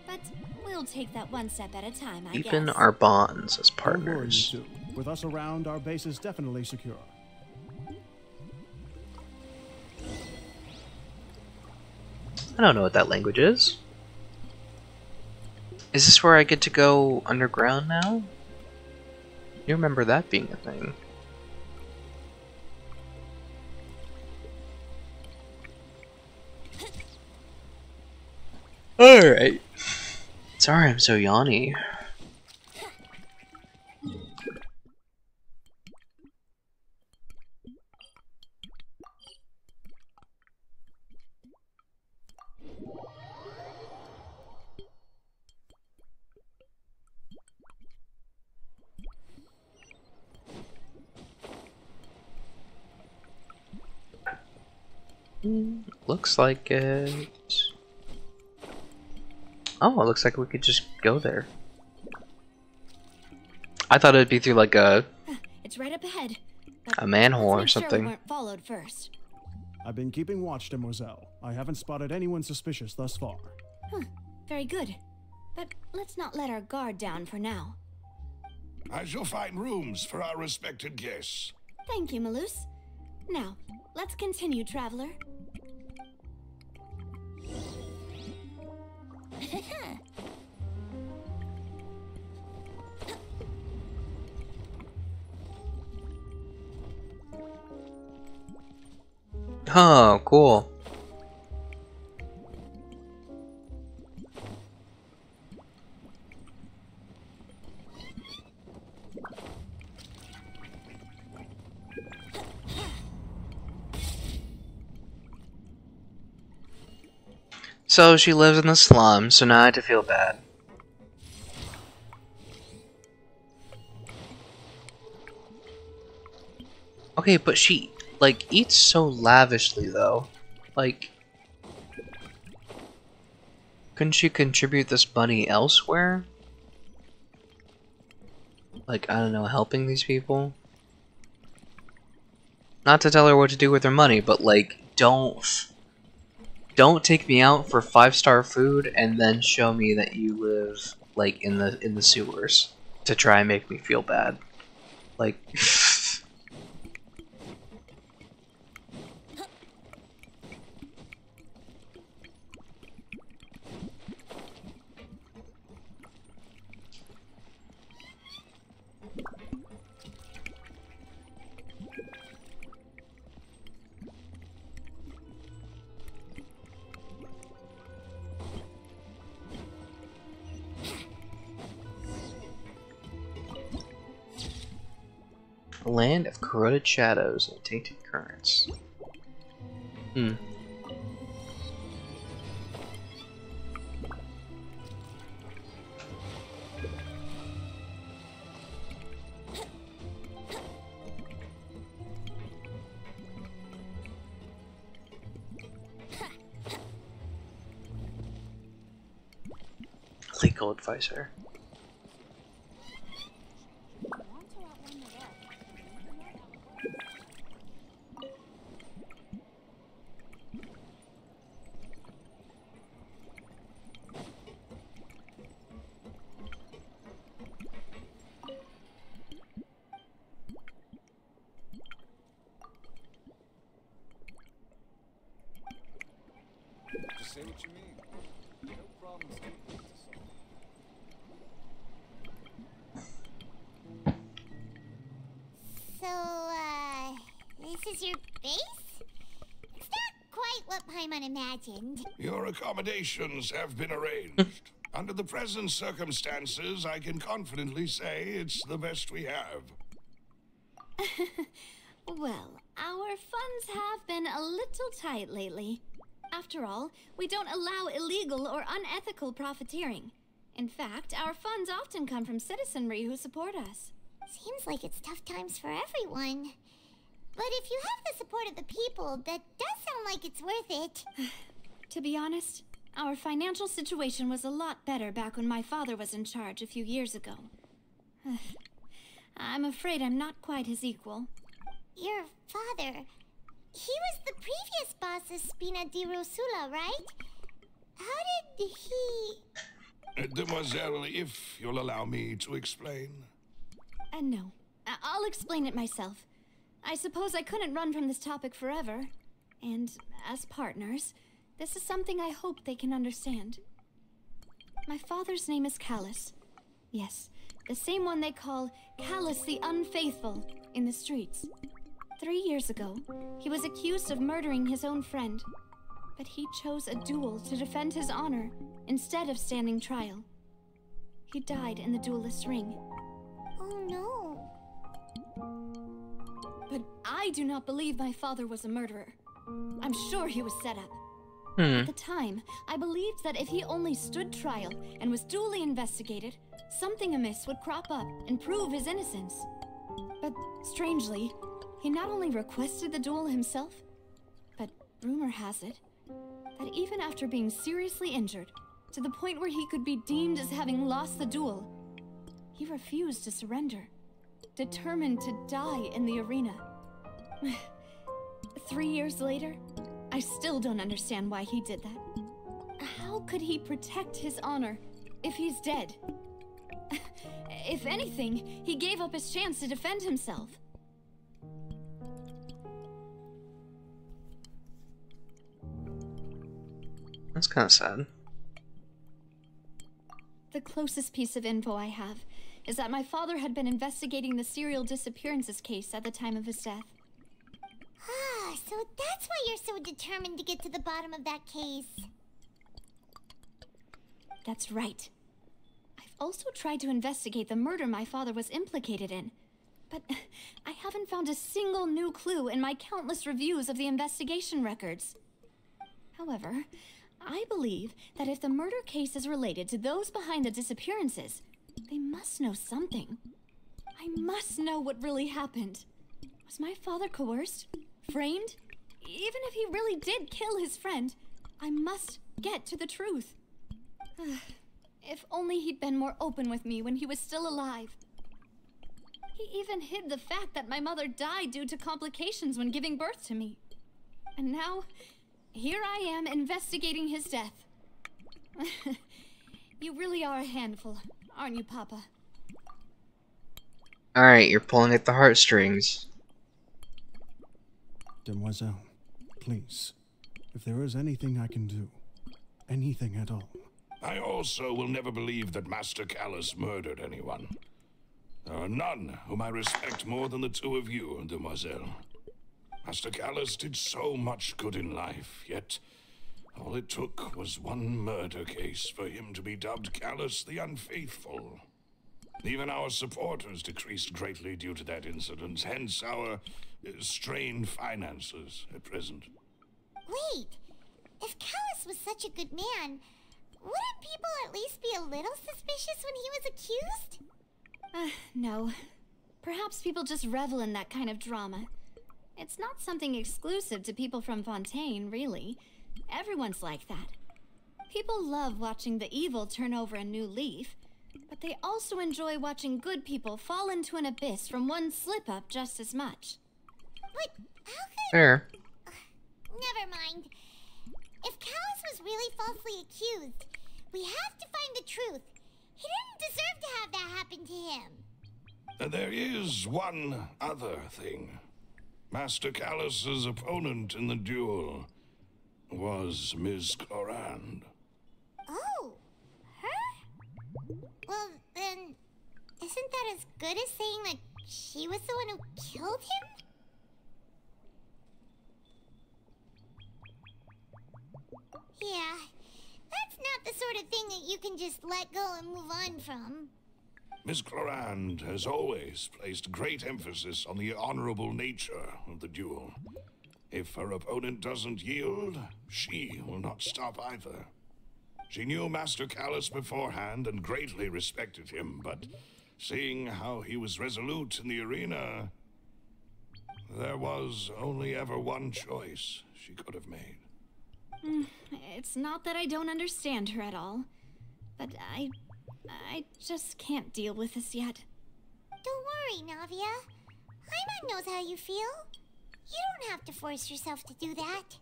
But we'll take that one step at a time, I guess. Deepen our bonds as Don't worry, partners. you two. With us around, our base is definitely secure. I don't know what that language is. Is this where I get to go underground now? You remember that being a thing. Alright. Sorry I'm so yawny. Looks like it. Oh, it looks like we could just go there. I thought it'd be through like It's right up ahead. a manhole Let's or make sure we something. weren't followed first. I've been keeping watch, Demoiselle. I haven't spotted anyone suspicious thus far. Very good. But let's not let our guard down for now. I shall find rooms for our respected guests. Thank you, Malus. Now, let's continue, traveler. Oh, cool. So she lives in the slums, so now I have to feel bad. Okay, but she, like, eats so lavishly, though. Like, couldn't she contribute this money elsewhere? Like, I don't know, helping these people? Not to tell her what to do with her money, but, like, don't take me out for 5-star food and then show me that you live, like, in the sewers to try and make me feel bad. Like... Land of corroded shadows and tainted currents. Legal advisor. Just say what you mean. No problems to solve. So, this is your base? It's not quite what Paimon imagined. Your accommodations have been arranged. Under the present circumstances, I can confidently say it's the best we have. Well, our funds have been a little tight lately. After all, we don't allow illegal or unethical profiteering. In fact, our funds often come from citizenry who support us. Seems like it's tough times for everyone. But if you have the support of the people, that does sound like it's worth it. To be honest, our financial situation was a lot better back when my father was in charge a few years ago. I'm afraid I'm not quite his equal. Your father... He was the previous boss of Spina di Rosula, right? How did he... Demoiselle, if you'll allow me to explain. No. I'll explain it myself. I suppose I couldn't run from this topic forever. And as partners, this is something I hope they can understand. My father's name is Callus. Yes, the same one they call Callus the Unfaithful in the streets. 3 years ago, he was accused of murdering his own friend. But he chose a duel to defend his honor instead of standing trial. He died in the duelist's ring. Oh no. But I do not believe my father was a murderer. I'm sure he was set up. At the time, I believed that if he only stood trial and was duly investigated, something amiss would crop up and prove his innocence. But strangely, he not only requested the duel himself, but rumor has it that even after being seriously injured, to the point where he could be deemed as having lost the duel, he refused to surrender, determined to die in the arena. 3 years later, I still don't understand why he did that. How could he protect his honor if he's dead? If anything, he gave up his chance to defend himself. That's kind of sad. The closest piece of info I have is that my father had been investigating the serial disappearances case at the time of his death. Ah, so that's why you're so determined to get to the bottom of that case. That's right. I've also tried to investigate the murder my father was implicated in, but I haven't found a single new clue in my countless reviews of the investigation records. However, I believe that if the murder case is related to those behind the disappearances, they must know something. I must know what really happened. Was my father coerced? Framed? Even if he really did kill his friend, I must get to the truth. If only he'd been more open with me when he was still alive. He even hid the fact that my mother died due to complications when giving birth to me. And now, here I am investigating his death. You really are a handful, aren't you, Papa? Alright, you're pulling at the heartstrings. Demoiselle, please, if there is anything I can do, anything at all. I also will never believe that Master Callus murdered anyone. There are none whom I respect more than the two of you, Demoiselle. Master Callus did so much good in life, yet all it took was one murder case for him to be dubbed Callus the Unfaithful. Even our supporters decreased greatly due to that incident, hence our strained finances at present. Wait, if Callus was such a good man, wouldn't people at least be a little suspicious when he was accused? No. Perhaps people just revel in that kind of drama. It's not something exclusive to people from Fontaine, really. Everyone's like that. People love watching the evil turn over a new leaf, but they also enjoy watching good people fall into an abyss from one slip-up just as much. But how could... Fair. Never mind. If Callus was really falsely accused, we have to find the truth. He didn't deserve to have that happen to him. There is one other thing. Master Callus's opponent in the duel was Ms. Clorand. Oh, her? Well, then, isn't that as good as saying that she was the one who killed him? Yeah, that's not the sort of thing that you can just let go and move on from. Miss Clorand has always placed great emphasis on the honorable nature of the duel. If her opponent doesn't yield, she will not stop either. She knew Master Callus beforehand and greatly respected him, but seeing how he was resolute in the arena, there there was only ever one choice she could have made. It's not that I don't understand her at all, but I just can't deal with this yet. Don't worry, Navia. Paimon knows how you feel. You don't have to force yourself to do that.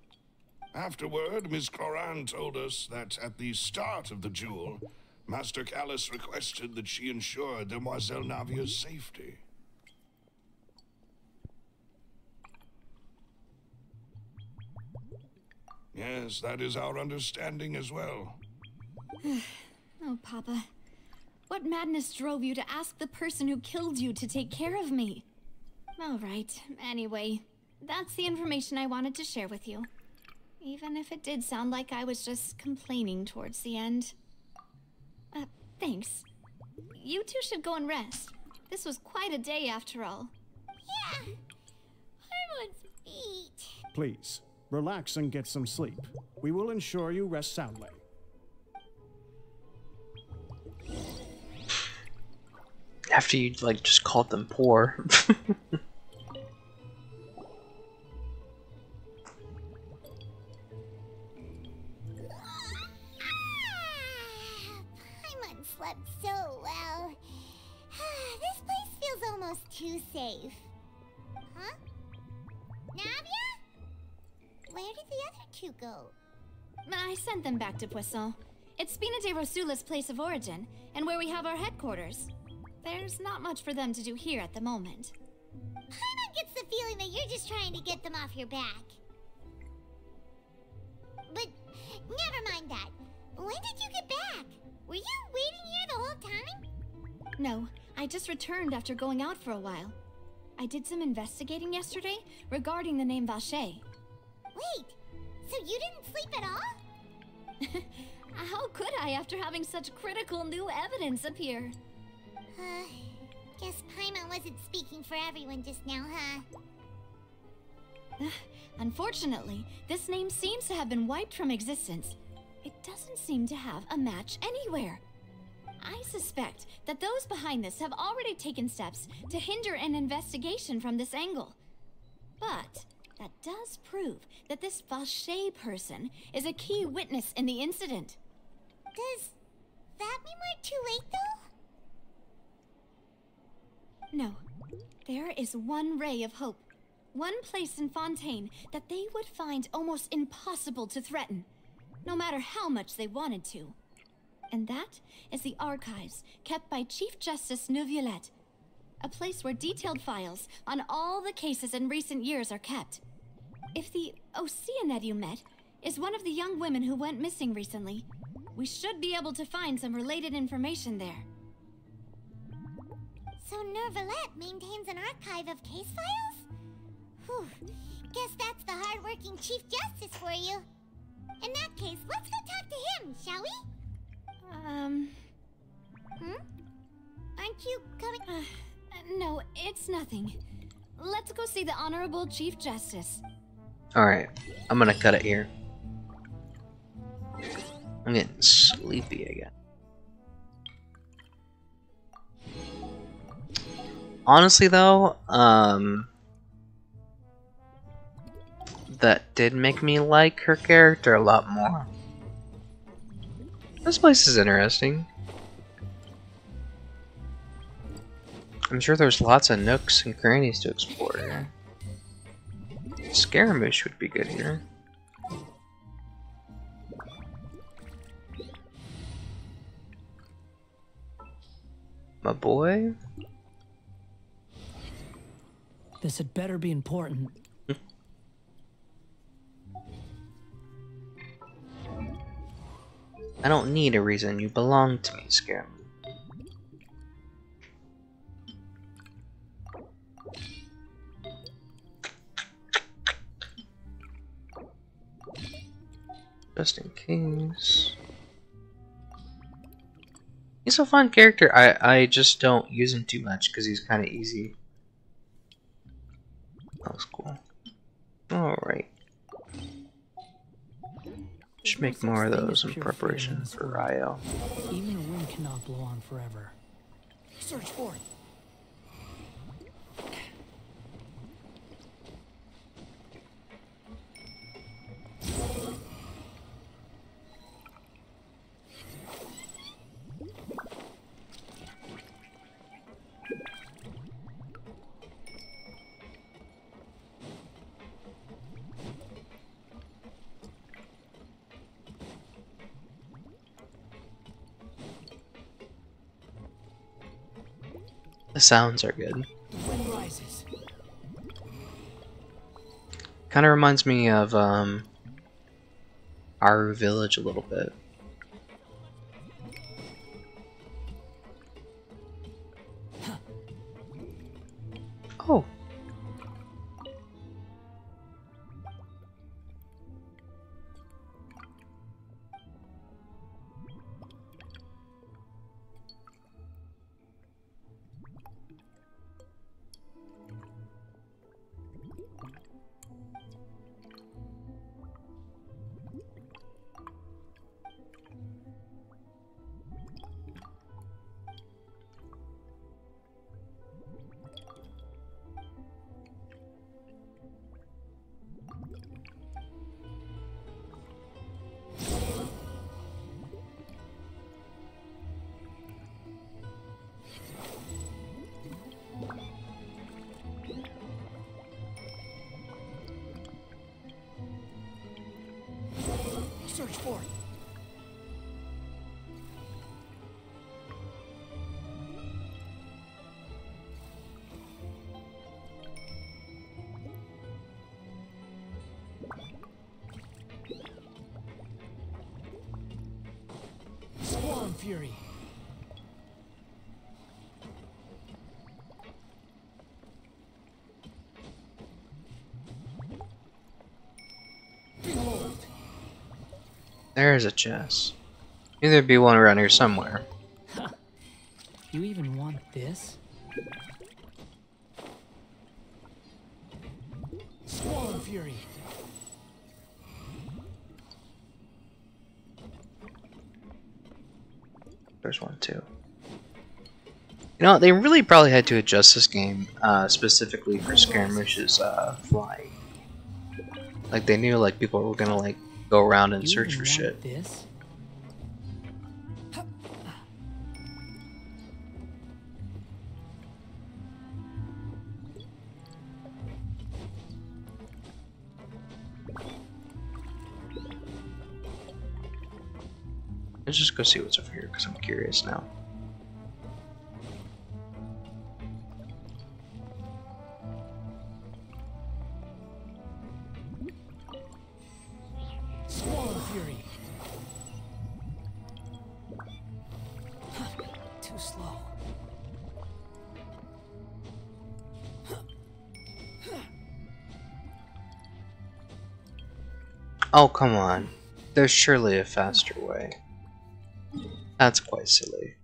Afterward, Miss Cloran told us that at the start of the duel, Master Callus requested that she ensure Demoiselle Navia's safety. Yes, that is our understanding as well. Oh, Papa. What madness drove you to ask the person who killed you to take care of me? All right, anyway, that's the information I wanted to share with you. Even if it did sound like I was just complaining towards the end. Thanks. You two should go and rest. This was quite a day after all. Yeah. Paimon's feet. Please, relax and get some sleep. We will ensure you rest soundly. After you, like, just called them poor. Paimon slept so well. This place feels almost too safe. Huh? Navia? Where did the other two go? I sent them back to Poisson. It's Spina de Rosula's place of origin, and where we have our headquarters. There's not much for them to do here at the moment. Paimon gets the feeling that you're just trying to get them off your back. But never mind that. When did you get back? Were you waiting here the whole time? No, I just returned after going out for a while. I did some investigating yesterday regarding the name Vache. Wait, so you didn't sleep at all? How could I after having such critical new evidence appear? Guess Paimon wasn't speaking for everyone just now, huh? Unfortunately, this name seems to have been wiped from existence. It doesn't seem to have a match anywhere. I suspect that those behind this have already taken steps to hinder an investigation from this angle. But that does prove that this Vache person is a key witness in the incident. Does that mean we're too late, though? No. There is one ray of hope. One place in Fontaine that they would find almost impossible to threaten, no matter how much they wanted to. And that is the archives kept by Chief Justice Neuvillette, a place where detailed files on all the cases in recent years are kept. If the Oceanette you met is one of the young women who went missing recently, we should be able to find some related information there. So Neuvillette maintains an archive of case files? Whew. Guess that's the hard-working Chief Justice for you. In that case, let's go talk to him, shall we? Aren't you coming? No, it's nothing. Let's go see the Honorable Chief Justice. Alright, I'm gonna cut it here. I'm getting sleepy again. Honestly though, that did make me like her character a lot more. This place is interesting. I'm sure there's lots of nooks and crannies to explore here. Scaramouche would be good here. My boy? This had better be important. I don't need a reason. You belong to me, Scaramouche. Just in case. He's a fun character. I just don't use him too much because he's kind of easy. That was cool. Alright. Should make more of those in preparation for Ryo. Even a wind cannot blow on forever. Search for it. sounds are good. The wind rises. Kind of reminds me of Aru Village a little bit. Oh. Search for it. Swarm Fury. Behold. There's a chest. Maybe there'd be one around here somewhere. You even want this? Swarm Fury. There's one too. You know, they really probably had to adjust this game specifically for Scaramouche's flying. Like they knew like people were gonna like go around and You search even for want shit. This? Let's just go see what's over here because I'm curious now. Swarm Fury. Too slow. Oh, come on. There's surely a faster way. That's quite silly.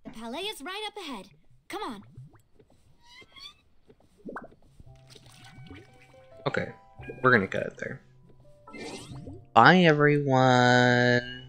The palais is right up ahead. Come on. Okay, we're gonna get it there. Bye, everyone.